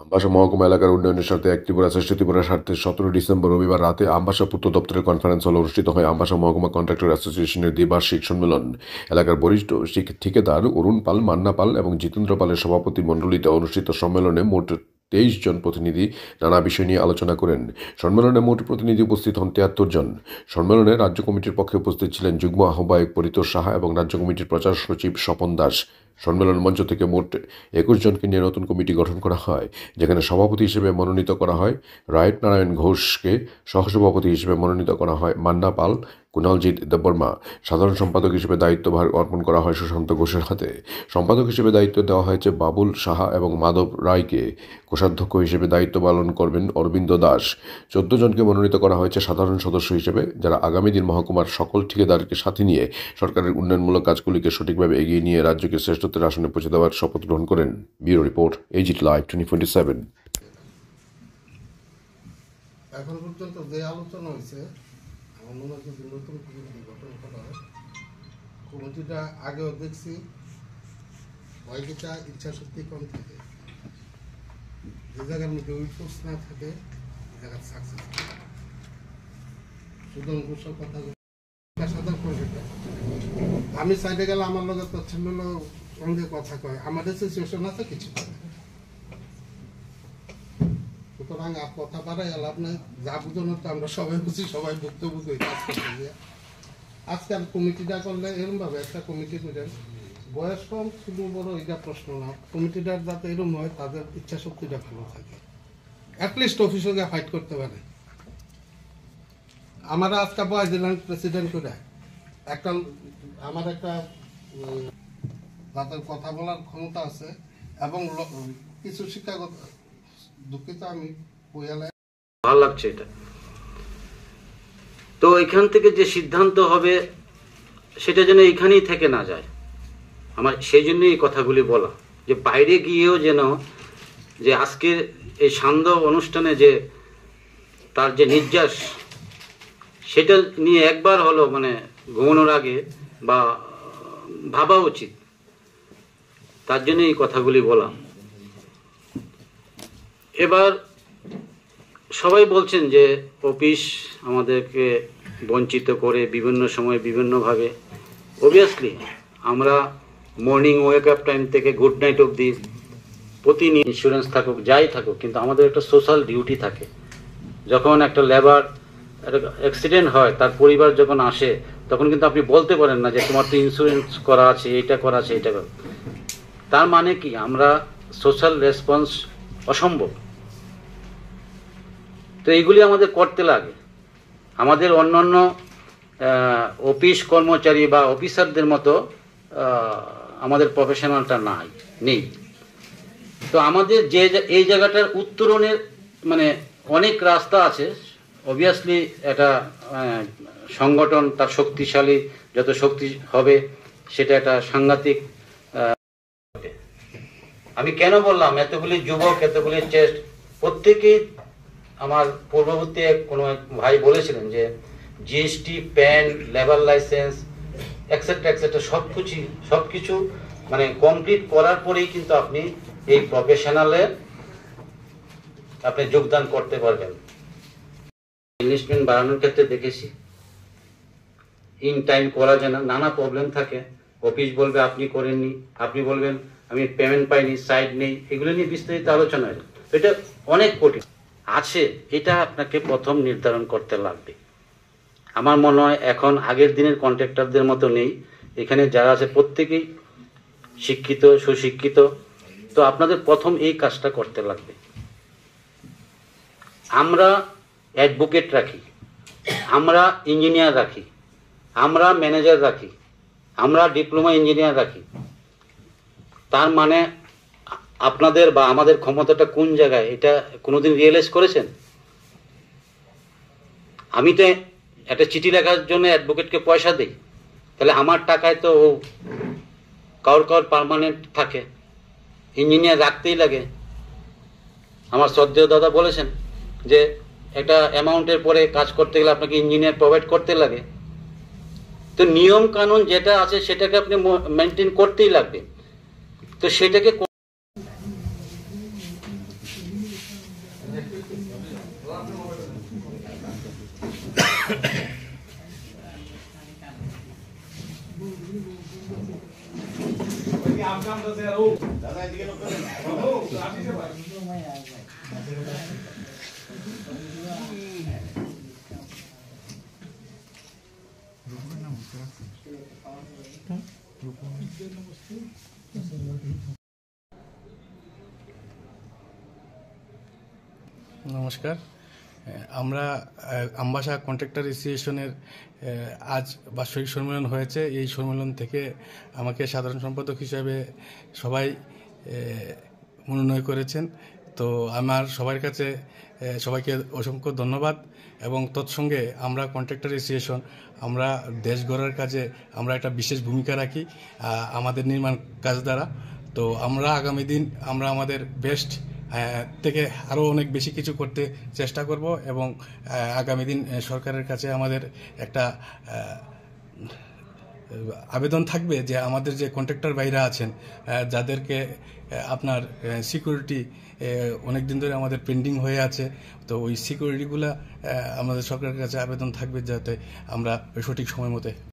আমবাসা মহকুমা এলাকার উন্নয়নের স্বার্থে এক ত্রিপুরা শ্রেষ্ঠ ত্রিপুরার স্বার্থে 17 ডিসেম্বর রবিবার রাতে আমবাসা পূর্ত দপ্তরের কনফারেন্স হলে অনুষ্ঠিত হয় আমবাসা মহকুমা কন্ট্রাক্টর অ্যাসোসিয়েশনের দ্বিবার্ষিক সম্মেলন। এলাকার বরিষ্ঠ ঠিকাদার অরুণ পাল, মান্না পাল এবং জিতেন্দ্র পালের সভাপতি মণ্ডলীতে অনুষ্ঠিত সম্মেলনে মোট 23 জন প্রতিনিধি নানা বিষয় নিয়ে আলোচনা করেন। সম্মেলনে মোট প্রতিনিধি উপস্থিত হন 73 জন। সম্মেলনে রাজ্য কমিটির পক্ষে উপস্থিত ছিলেন যুগ্ম আহ্বায়ক পরিতোষ সাহা এবং রাজ্য কমিটির প্রচার সচিব স্বপন দাস। সম্মেলন মঞ্চ থেকে মোট 21 জনকে নিয়ে নতুন কমিটি গঠন করা হয়, যেখানে সভাপতি হিসেবে মনোনীত করা হয় রাইট নারায়ণ ঘোষকে, সহসভাপতি হিসেবে মনোনীত করা হয় মান্না পাল, কুণালজিৎ দেববর্মা, সাধারণ সম্পাদক হিসেবে দায়িত্বভার অর্পণ করা হয় সুশান্ত ঘোষের হাতে, সম্পাদক হিসেবে দায়িত্ব দেওয়া হয়েছে বাবুল সাহা এবং মাধব রায়কে, কোষাধ্যক্ষ হিসেবে দায়িত্ব পালন করবেন অরবিন্দ দাস। 14 জনকে মনোনীত করা হয়েছে সাধারণ সদস্য হিসেবে, যারা আগামী দিন মহকুমার সকল ঠিকাদারকে সাথে নিয়ে সরকারের উন্নয়নমূলক কাজগুলিকে সঠিকভাবে এগিয়ে নিয়ে রাজ্যকে শ্রেষ্ঠত্বের আসনে পৌঁছে দেওয়ার শপথ গ্রহণ করেন। Bureau report, AGT Live 2027। এখন পর্যন্ত যে আলোচনা হয়েছে, আমার মনে হয় যদি নতুন কমিটি গঠন করা হয়, কমিটিটা আগেও দেখছি কয়েকটা ইচ্ছা শক্তি কম থাকে, যে জায়গার মধ্যে উইফোর্স না থাকে ওই জায়গার সাকসেস। সুতরাং ঘোষক কথা আমি সাইডে গেলে আমার লগে তো ছেলে সঙ্গে কথা কয়, আমাদের সিচুয়েশন আছে কিছু করে। সুতরাং আর কথা বাড়াই লাভ নাই, যা বুঝানো তো আমরা সবাই বুঝি, সবাই ভুক্তভোগী কাজ করতে গিয়ে। আজকাল কমিটিটা করলে এরকম ভাবে একটা কমিটি করে, বয়স কম শুধু বড় এটা প্রশ্ন না, কমিটিটার যাতে এরকম হয় তাদের ইচ্ছা শক্তিটা ভালো থাকে, অ্যাটলিস্ট অফিসে গিয়ে ফাইট করতে পারে। আমরা আজকে বয়স দিলাম প্রেসিডেন্ট করে, একটা আমার একটা তাদের কথা বলার ক্ষমতা আছে এবং কিছু শিক্ষাগত, দুঃখিত আমি ভালো লাগছে এটা। তো এখান থেকে যে সিদ্ধান্ত হবে সেটা যেন এখানেই থেকে না যায়, আমার সেই জন্যই এই কথাগুলি বলা, যে বাইরে গিয়েও যেন যে আজকের এই সান্ধ্য অনুষ্ঠানে যে তার যে নির্যাস, সেটা নিয়ে একবার হলো মানে ঘুমানোর আগে বা ভাবা উচিত, তার জন্য এই কথাগুলি বলা। এবার সবাই বলছেন যে অফিস আমাদেরকে বঞ্চিত করে বিভিন্ন সময় বিভিন্নভাবে। অবভিয়াসলি আমরা মর্নিং ওয়েক আপ টাইম থেকে গুড নাইট অবধি প্রতিদিন ইন্স্যুরেন্স থাকুক যাই থাকুক, কিন্তু আমাদের একটা সোশ্যাল ডিউটি থাকে। যখন একটা লেবার অ্যাক্সিডেন্ট হয়, তার পরিবার যখন আসে, তখন কিন্তু আপনি বলতে পারেন না যে তোমার তো ইন্স্যুরেন্স করা আছে, এইটা করা আছে, এইটা করা। তার মানে কি আমরা সোশ্যাল রেসপন্স অসম্ভব। তো এইগুলি আমাদের করতে লাগে। আমাদের অন্যান্য অফিস কর্মচারী বা অফিসারদের মতো আমাদের প্রফেশনালটা নেই। তো আমাদের যে এই জায়গাটার উত্তরণের মানে অনেক রাস্তা আছে। অবভিয়াসলি এটা সংগঠন তার শক্তিশালী, যত শক্তি হবে সেটা একটা সাংঘাতিক। আমি কেন বললাম এতগুলি যুবক, এতগুলি চেস্ট, প্রত্যেকেই আমার পূর্ববর্তী কোনো ভাই বলেছিলেন যে GST, pan, labour licence etcetera etcetera সবকিছু মানে কমপ্লিট করার পরেই কিন্তু আপনি এই প্রফেশনালে আপনি যোগদান করতে পারবেন। ইনভেস্টমেন্ট বাড়ানোর ক্ষেত্রে দেখেছি ইন টাইম করা যায় না, নানা প্রবলেম থাকে। অফিস বলবে আপনি করেননি, আপনি বলবেন আমি পেমেন্ট পাইনি, সাইড নেই, এগুলো নিয়ে বিস্তারিত আলোচনা হয়। এটা অনেক কঠিন আছে, এটা আপনাকে প্রথম নির্ধারণ করতে লাগবে। আমার মনে হয় এখন আগের দিনের কন্ট্রাক্টরদের মতো নেই, এখানে যারা আছে প্রত্যেকেই শিক্ষিত, সুশিক্ষিত। তো আপনাদের প্রথম এই কাজটা করতে লাগবে। আমরা অ্যাডভোকেট রাখি, আমরা ইঞ্জিনিয়ার রাখি, আমরা ম্যানেজার রাখি, আমরা ডিপ্লোমা ইঞ্জিনিয়ার রাখি। তার মানে আপনাদের বা আমাদের ক্ষমতাটা কোন জায়গায়, এটা কোনোদিন রিয়েলাইজ করেছেন? আমি তো একটা চিঠি লেখার জন্য অ্যাডভোকেটকে পয়সা দিই, তাহলে আমার টাকায় তো কারোর পার্মানেন্ট থাকে, ইঞ্জিনিয়ার রাখতেই লাগে। আমার শ্রদ্ধেয় দাদা বলেছেন যে একটা অ্যামাউন্টের পরে কাজ করতে গেলে আপনাকে ইঞ্জিনিয়ার প্রোভাইড করতে লাগে। তো নিয়ম কানুন যেটা আছে সেটাকে আপনি মেনটেন করতেই লাগবে। তো সেটাকে নমস্কার, আমরা আমবাসা কন্ট্রাক্টর অ্যাসোসিয়েশনের আজ বার্ষিক সম্মেলন হয়েছে। এই সম্মেলন থেকে আমাকে সাধারণ সম্পাদক হিসাবে সবাই মনোনয়ন করেছেন। তো আমার সবার কাছে সবাইকে অসংখ্য ধন্যবাদ। এবং তৎসঙ্গে আমরা কন্ট্রাক্টর অ্যাসোসিয়েশন আমরা দেশ গড়ার কাজে আমরা একটা বিশেষ ভূমিকা রাখি আমাদের নির্মাণ কাজ দ্বারা। তো আমরা আগামী দিন আমরা আমাদের বেস্ট থেকে আরও অনেক বেশি কিছু করতে চেষ্টা করব এবং আগামী দিন সরকারের কাছে আমাদের একটা আবেদন থাকবে যে আমাদের যে কন্ট্রাক্টর ভাইরা আছেন যাদেরকে আপনার সিকিউরিটি অনেক দিন ধরে আমাদের পেন্ডিং হয়ে আছে, তো ওই সিকিউরিটিগুলো আমাদের সরকারের কাছে আবেদন থাকবে যাতে আমরা সঠিক সময় মতো